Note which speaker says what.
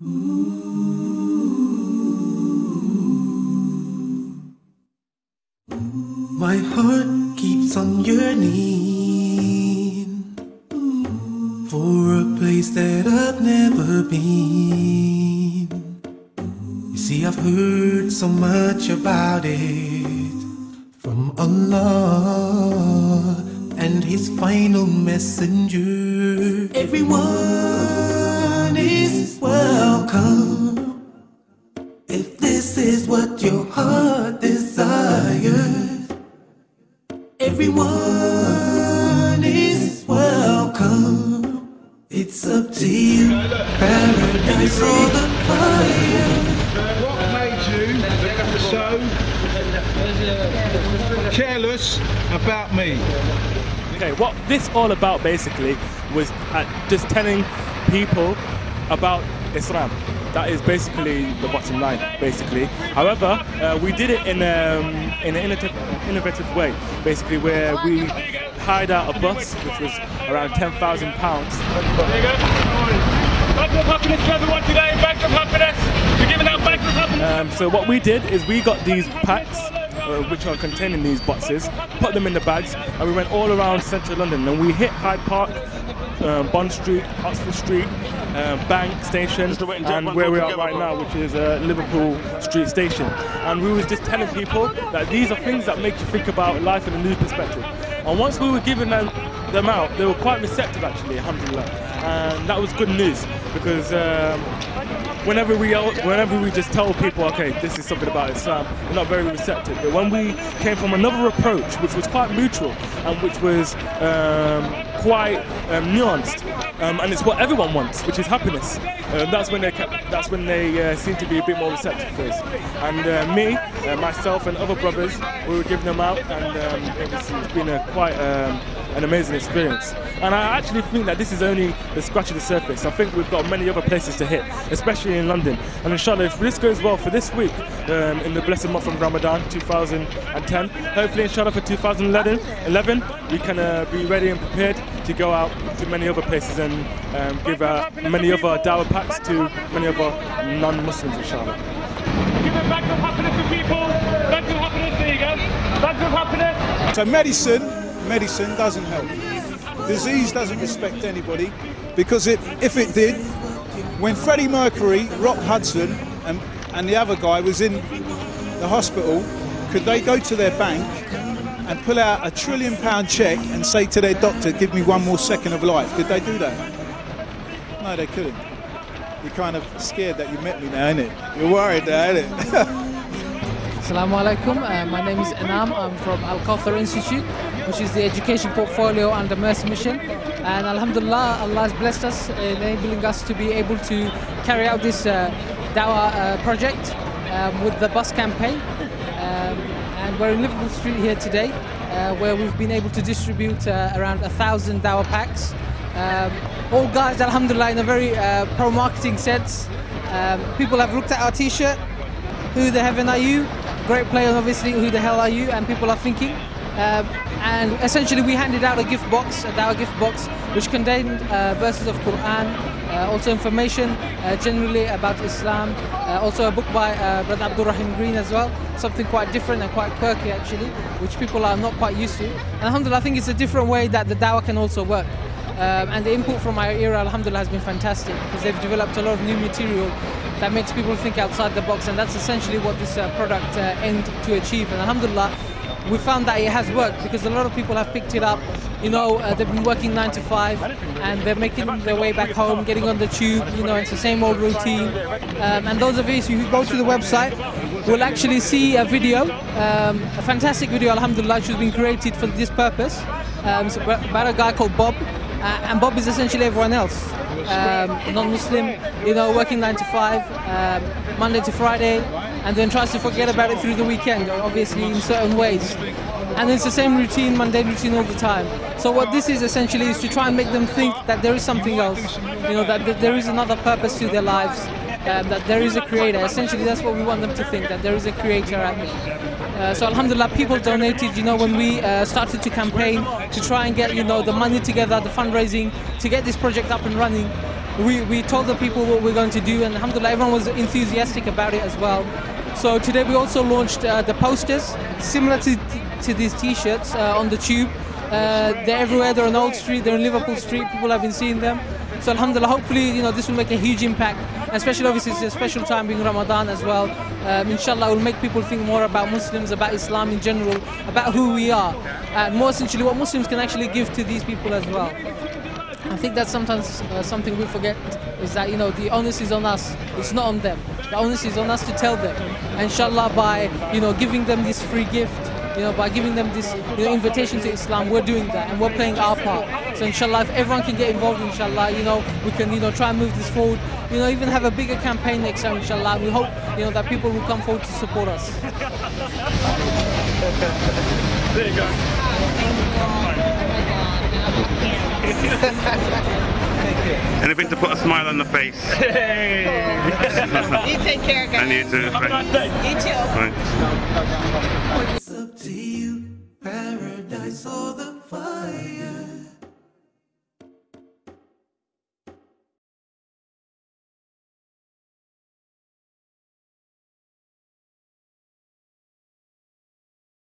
Speaker 1: My heart keeps on yearning for a place that I've never been. You see, I've heard so much about it from Allah and His final messenger. Everyone is welcome if this is what your heart desires. Everyone is welcome. It's up to you. Paradise or the fire.
Speaker 2: What made you so careless about me?
Speaker 3: Okay, what this all about basically was just telling people about Islam. That is basically the bottom line, basically. However, we did it in an innovative way, basically, where we hired out a bus, which was around £10,000.
Speaker 4: There you go. Back of happiness to everyone today. Back of happiness. We're giving out back of happiness.
Speaker 3: So what we did is we got these packs, which are contained in these boxes, put them in the bags, and we went all around central London. And we hit Hyde Park, Bond Street, Oxford Street, Bank Station, and where we are right now, which is Liverpool Street Station. And we was just telling people that these are things that make you think about life in a new perspective. And once we were giving them out, they were quite receptive actually, alhamdulillah. And that was good news, because whenever we just tell people, okay, this is something about Islam, they're not very receptive. But when we came from another approach, which was quite mutual and which was quite nuanced, and it's what everyone wants, which is happiness. That's when they seem to be a bit more receptive to us. And me, myself, and other brothers, we were giving them out, and it's been quite an amazing experience. And I actually think that this is only the scratch of the surface. I think we've got many other places to hit, especially in London. And inshallah, if this goes well for this week, in the blessed month of Ramadan 2010, hopefully inshallah for 2011, we can be ready and prepared to go out to many other places and give many other dawah packs to many other non-Muslims, inshallah.
Speaker 4: Give it back of happiness to people. Back of happiness. There you go. Back of happiness.
Speaker 2: So medicine doesn't help. Disease doesn't respect anybody, because if it did, when Freddie Mercury, Rock Hudson and the other guy was in the hospital, could they go to their bank and pull out £1 trillion cheque and say to their doctor, give me one more second of life? Could they do that? No, they couldn't. You're kind of scared that you met me now, innit? You're worried now, innit?
Speaker 5: Assalamu alaikum. My name is Anam. I'm from Al Kawthar Institute, which is the education portfolio under Mercy Mission. And alhamdulillah, Allah has blessed us, enabling us to be able to carry out this dawah project with the bus campaign. And we're in Liverpool Street here today, where we've been able to distribute around 1,000 dawah packs. All guys, alhamdulillah, in a very pro-marketing sense. People have looked at our t-shirt, who the heaven are you? Great player, obviously, who the hell are you? And people are thinking. And essentially we handed out a gift box, a dawah gift box, which contained verses of Qur'an, also information generally about Islam, also a book by Brother Abdul Rahim Green as well, something quite different and quite quirky actually, which people are not quite used to. And alhamdulillah, I think it's a different way that the dawah can also work. And the input from our era, alhamdulillah, has been fantastic, because they've developed a lot of new material that makes people think outside the box, and that's essentially what this product aimed to achieve. And alhamdulillah, we found that it has worked, because a lot of people have picked it up. You know, they've been working 9 to 5 and they're making their way back home, getting on the tube, you know, it's the same old routine. And those of you who go to the website will actually see a video, a fantastic video, alhamdulillah, which has been created for this purpose. It's about a guy called Bob. And Bob is essentially everyone else, non-Muslim, you know, working 9 to 5, Monday to Friday, and then tries to forget about it through the weekend, obviously in certain ways. And it's the same routine, mundane routine all the time. So what this is essentially is to try and make them think that there is something else, you know, that there is another purpose to their lives, that there is a creator. Essentially, that's what we want them to think, that there is a creator out there. So alhamdulillah, people donated, you know, when we started to campaign to try and get, you know, the money together, the fundraising, to get this project up and running. we told the people what we're going to do, and alhamdulillah, everyone was enthusiastic about it as well. So today we also launched the posters, similar to these T-shirts on the tube. They're everywhere. They're on Old Street. They're in Liverpool Street. People have been seeing them. So alhamdulillah, hopefully, this will make a huge impact. Especially, obviously, it's a special time being Ramadan as well. Inshallah, it will make people think more about Muslims, about Islam in general, about who we are, and more essentially what Muslims can actually give to these people as well. I think that's sometimes something we forget, is that the onus is on us. It's not on them. The onus is on us to tell them. And inshallah, by giving them this free gift, by giving them this invitation to Islam, we're doing that and we're playing our part. So inshallah, if everyone can get involved, inshallah, we can try and move this forward. Even have a bigger campaign next time, inshallah. We hope that people will come forward to support us.
Speaker 4: There you go.
Speaker 6: Anything to put a smile on the face.
Speaker 4: Hey.
Speaker 7: You take care, guys.
Speaker 6: And you too.
Speaker 4: Have a nice day.
Speaker 7: You too.
Speaker 6: Right.